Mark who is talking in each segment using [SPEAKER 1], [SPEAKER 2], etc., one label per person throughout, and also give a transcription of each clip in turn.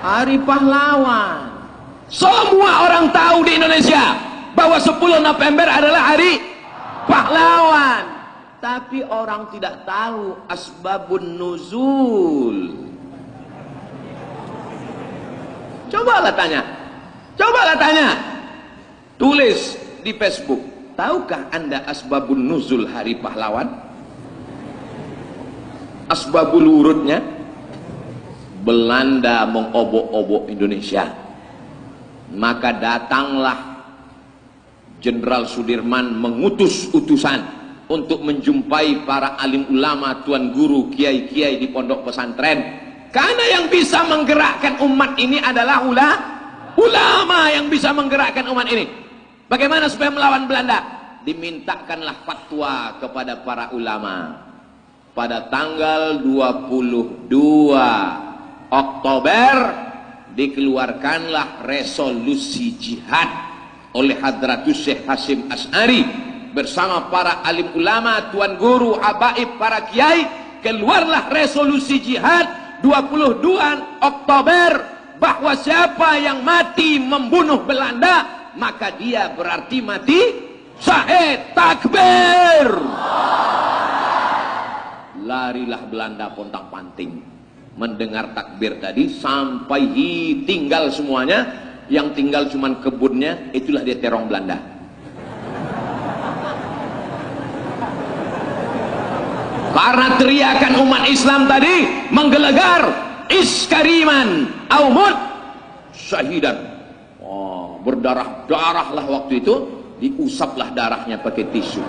[SPEAKER 1] Hari Pahlawan. Semua orang tahu di Indonesia bahwa 10 November adalah Hari Pahlawan. Tapi orang tidak tahu asbabun nuzul. Cobalah tanya. Tulis di Facebook. Tahukah Anda asbabun nuzul Hari Pahlawan? Asbabul wurudnya? Belanda mengobok-obok Indonesia. Maka datanglah Jenderal Sudirman mengutus utusan untuk menjumpai para alim ulama, tuan guru, kiai-kiai di pondok pesantren. Karena yang bisa menggerakkan umat ini adalah ulama yang bisa menggerakkan umat ini. Bagaimana supaya melawan Belanda? Dimintakanlah fatwa kepada para ulama. Pada tanggal 22 Oktober dikeluarkanlah resolusi jihad oleh Hadratus Syekh Hasyim Asy'ari bersama para alim ulama, tuan guru, habaib, para kiai. Keluarlah resolusi jihad 22 Oktober bahwa siapa yang mati membunuh Belanda maka dia berarti mati syahid. Takbir. Larilah Belanda pontang-panting mendengar takbir tadi sampai tinggal semuanya. Yang tinggal cuman kebunnya, itulah dia terong Belanda. Karena teriakan umat Islam tadi menggelegar, iskariman aumut syahidan. Oh, berdarah-darahlah waktu itu, diusaplah darahnya pakai tisu.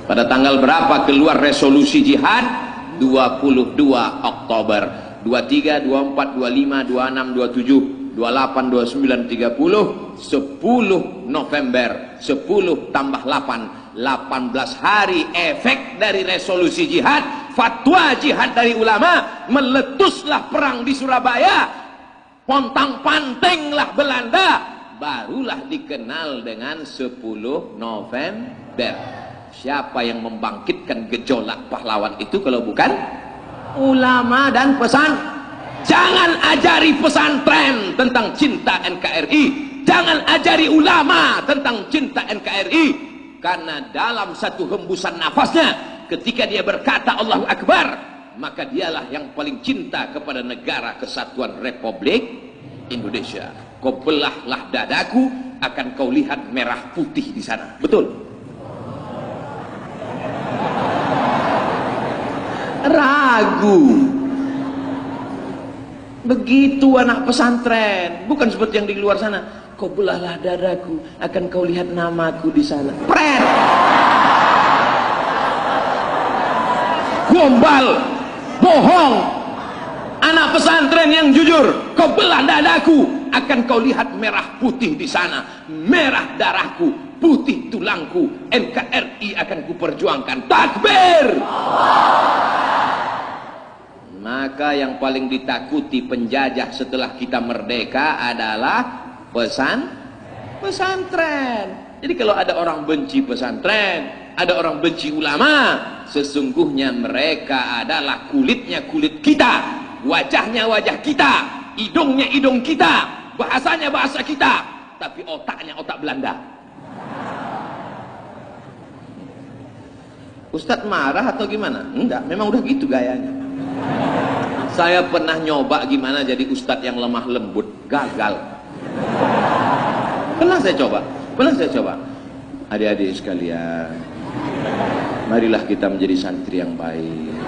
[SPEAKER 1] Pada tanggal berapa keluar resolusi jihad? 22 Oktober. 23, 24, 25, 26, 27, 28, 29, 30, 10 November, 10 tambah 8, 18 hari efek dari resolusi jihad, fatwa jihad dari ulama, meletuslah perang di Surabaya, pontang-pantinglah Belanda, barulah dikenal dengan 10 November. Siapa yang membangkitkan gejolak pahlawan itu kalau bukan ulama dan pesan? Jangan ajari pesantren tentang cinta NKRI, jangan ajari ulama tentang cinta NKRI, karena dalam satu hembusan nafasnya ketika dia berkata Allahu Akbar, maka dialah yang paling cinta kepada negara kesatuan Republik Indonesia. Kau belahlah dadaku, akan kau lihat merah putih di sana. Betul? Ragu. Begitu anak pesantren, bukan seperti yang di luar sana. Kau belahlah dadaku, akan kau lihat namaku di sana. Pret. Gombal, bohong. Anak pesantren yang jujur, kau belah dadaku, akan kau lihat merah putih di sana. Merah darahku, putih tulangku, NKRI akan kuperjuangkan. Takbir. Maka yang paling ditakuti penjajah setelah kita merdeka adalah pesantren. Jadi kalau ada orang benci pesantren, ada orang benci ulama, sesungguhnya mereka adalah kulitnya kulit kita, wajahnya wajah kita, hidungnya hidung kita, bahasanya bahasa kita, tapi otaknya otak Belanda. Ustadz marah atau gimana? Enggak, memang udah gitu gayanya. Saya pernah nyoba gimana jadi ustadz yang lemah lembut, gagal. Pernah saya coba. Adik-adik sekalian, marilah kita menjadi santri yang baik,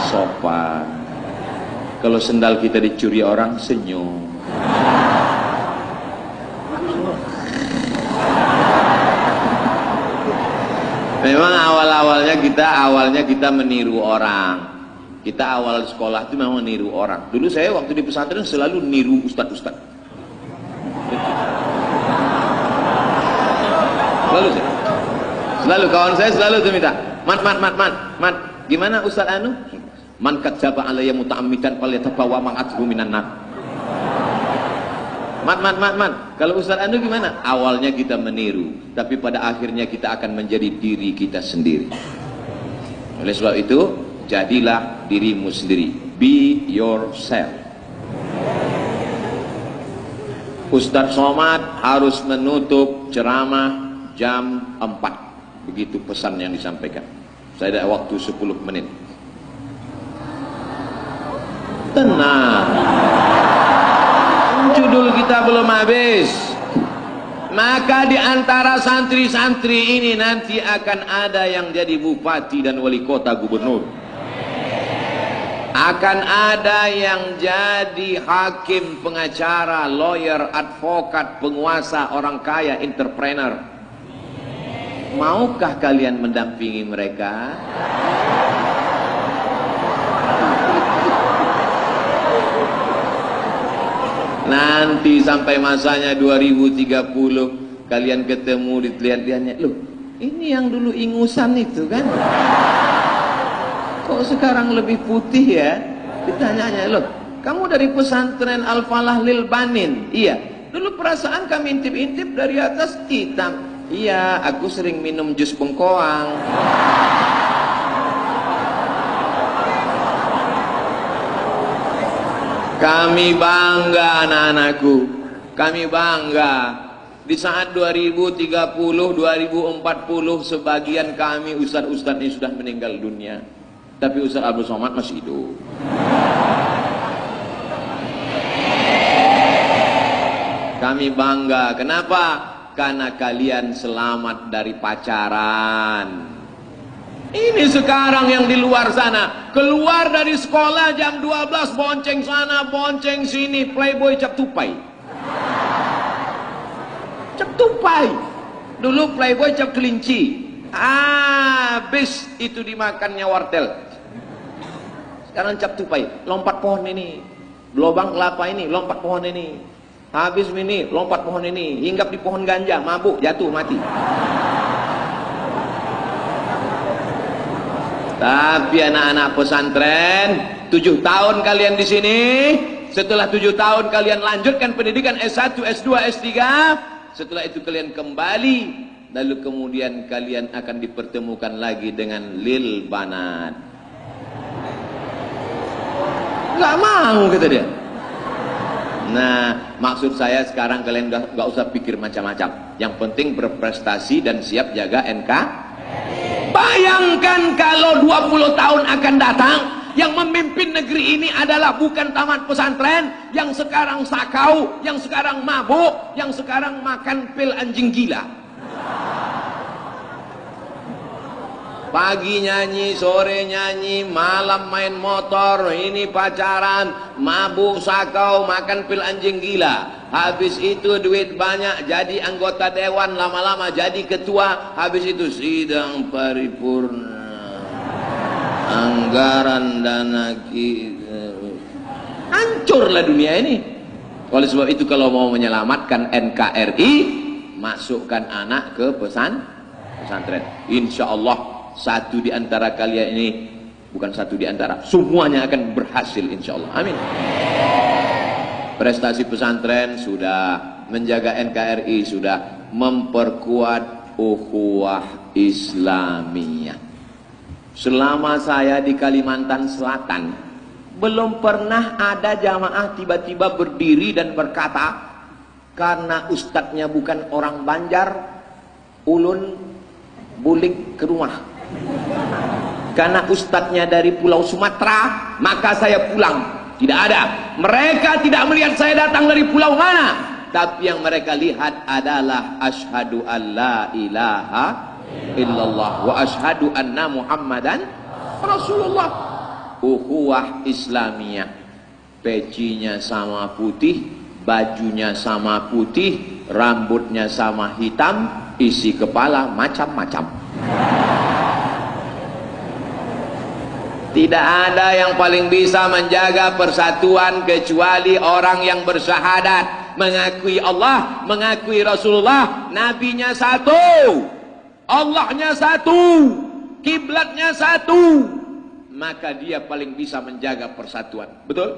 [SPEAKER 1] sopan. Kalau sendal kita dicuri orang, senyum. Memang awalnya kita meniru orang. Kita awal sekolah itu memang niru orang. Dulu saya waktu di pesantren selalu niru ustad-ustad. Selalu kawan saya selalu tuh minta, "Mat, gimana Ustaz anu? Man kadzaba alayya muta'ammidan falyatabawa maq'adahu minan nar." Mat, kalau Ustaz anu gimana? Awalnya kita meniru, tapi pada akhirnya kita akan menjadi diri kita sendiri. Oleh sebab itu, jadilah dirimu sendiri. Be yourself. Ustadz Somad harus menutup ceramah jam 4. Begitu pesan yang disampaikan. Saya ada waktu 10 menit. Tenang, judul kita belum habis. Maka di antara santri-santri ini nanti akan ada yang jadi bupati dan wali kota, gubernur. Akan ada yang jadi hakim, pengacara, lawyer, advokat, penguasa, orang kaya, entrepreneur. Maukah kalian mendampingi mereka? Nanti sampai masanya 2030 kalian ketemu, dilihat-lihatnya, loh ini yang dulu ingusan itu kan, kok sekarang lebih putih ya? Ditanyanya, loh kamu dari pesantren Al-Falah Lil Banin? Iya. Dulu perasaan kami intip-intip dari atas hitam. Iya, aku sering minum jus bengkoang. Kami bangga anak-anakku, kami bangga. Di saat 2030, 2040 sebagian kami ustadz-ustadz ini sudah meninggal dunia. Tapi Ustadz Abdul Somad masih hidup. Kami bangga, kenapa? Karena kalian selamat dari pacaran. Ini sekarang yang di luar sana, keluar dari sekolah jam 12, bonceng sana, bonceng sini, playboy cap tupai. Cap tupai. Dulu playboy cap kelinci. Habis itu dimakannya wartel. Sekarang cap tupai, lompat pohon ini, lubang kelapa ini, lompat pohon ini. Habis ini, lompat pohon ini, hinggap di pohon ganja, mabuk, jatuh, mati. Tapi anak-anak pesantren, 7 tahun kalian di sini, setelah 7 tahun kalian lanjutkan pendidikan S1, S2, S3, setelah itu kalian kembali, lalu kemudian kalian akan dipertemukan lagi dengan lil banat. Gak mau kata dia. Nah, maksud saya sekarang kalian gak usah pikir macam-macam. Yang penting berprestasi dan siap jaga NK. Bayangkan kalau 20 tahun akan datang, yang memimpin negeri ini adalah bukan taman pesantren, yang sekarang sakau, yang sekarang mabuk, yang sekarang makan pil anjing gila. Pagi nyanyi, sore nyanyi, malam main motor, ini pacaran, mabuk, sakau, makan pil anjing gila. Habis itu duit banyak, jadi anggota dewan, lama-lama jadi ketua. Habis itu sidang paripurna, anggaran dana kita. Hancurlah dunia ini. Oleh sebab itu kalau mau menyelamatkan NKRI, masukkan anak ke pesantren. Insya Allah satu di antara kalian ini, bukan satu di antara, semuanya akan berhasil insya Allah. Amin. Prestasi pesantren sudah, menjaga NKRI sudah, memperkuat ukhuwah Islamiyah. Selama saya di Kalimantan Selatan, belum pernah ada jamaah tiba-tiba berdiri dan berkata, karena ustadznya bukan orang Banjar, ulun bulik ke rumah. Karena ustadznya dari Pulau Sumatera, maka saya pulang. Tidak ada. Mereka tidak melihat saya datang dari pulau mana, tapi yang mereka lihat adalah asyhadu alla ilaha illallah wa asyhadu anna Muhammadan Rasulullah. Ukhuwah Islamiyah. Pecinya sama putih, bajunya sama putih, rambutnya sama hitam, isi kepala macam-macam. Tidak ada yang paling bisa menjaga persatuan kecuali orang yang bersyahadat, mengakui Allah, mengakui Rasulullah, nabinya satu, Allahnya satu, kiblatnya satu, maka dia paling bisa menjaga persatuan. Betul?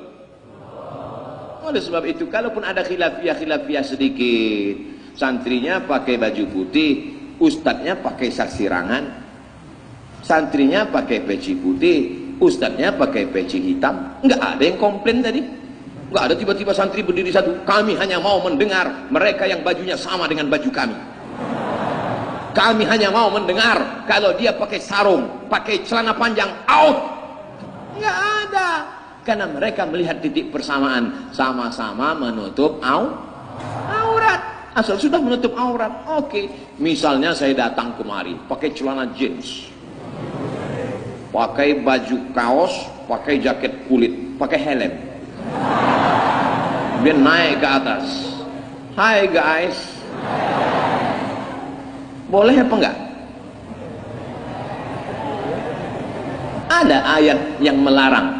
[SPEAKER 1] Oleh sebab itu, kalaupun ada khilafiyah sedikit, santrinya pakai baju putih, ustadznya pakai saksirangan, santrinya pakai peci putih, Ustadznya pakai peci hitam, nggak ada yang komplain tadi. Nggak ada tiba-tiba santri berdiri satu, kami hanya mau mendengar mereka yang bajunya sama dengan baju kami. Kami hanya mau mendengar kalau dia pakai sarung, pakai celana panjang, out. Nggak ada. Karena mereka melihat titik persamaan, sama-sama menutup aurat. Asal sudah menutup aurat, oke. Misalnya saya datang kemari pakai celana jeans, pakai baju kaos, pakai jaket kulit, pakai helm, dia naik ke atas, hai guys, boleh apa enggak? Ada ayat yang melarang.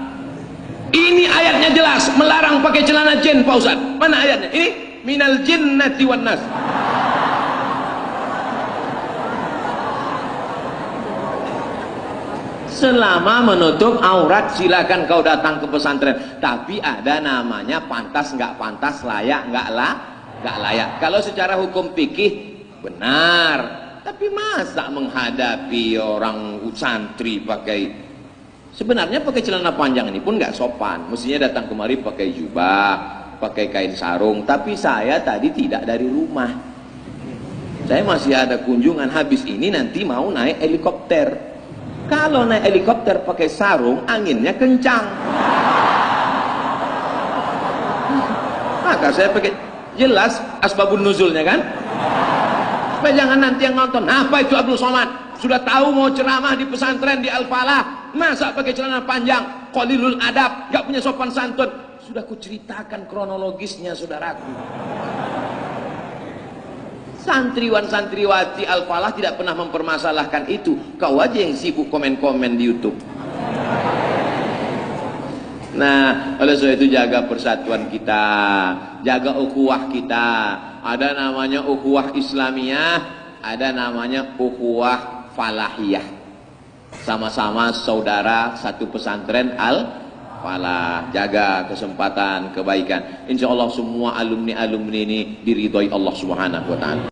[SPEAKER 1] Ini ayatnya jelas melarang pakai celana jin, Pak Ustaz. Mana ayatnya? Ini minal jinnati wan nas. Selama menutup aurat silakan kau datang ke pesantren, tapi ada namanya pantas nggak pantas, layak nggak layak. Kalau secara hukum fikih benar, tapi masa menghadapi orang santri pakai, sebenarnya pakai celana panjang ini pun nggak sopan. Mestinya datang kemari pakai jubah, pakai kain sarung. Tapi saya tadi tidak dari rumah, saya masih ada kunjungan. Habis ini nanti mau naik helikopter. Kalau naik helikopter pakai sarung, anginnya kencang, maka saya pakai, jelas asbabun nuzulnya kan. Supaya jangan nanti yang nonton, apa itu Abdul Somad sudah tahu mau ceramah di pesantren di Al-Falah, masa pakai celana panjang, qalilul adab, gak punya sopan santun. Sudah kuceritakan kronologisnya, saudaraku. Santriwan santriwati Al-Falah tidak pernah mempermasalahkan itu. Kau aja yang sibuk komen-komen di YouTube. Nah, oleh sebab itu jaga persatuan kita, jaga ukhuwah kita. Ada namanya ukhuwah Islamiyah, ada namanya ukhuwah falahiyah. Sama-sama saudara satu pesantren Al-Falah. Jaga kesempatan kebaikan. Insya Allah semua alumni-alumni ini diridhoi Allah Subhanahu wa ta'ala.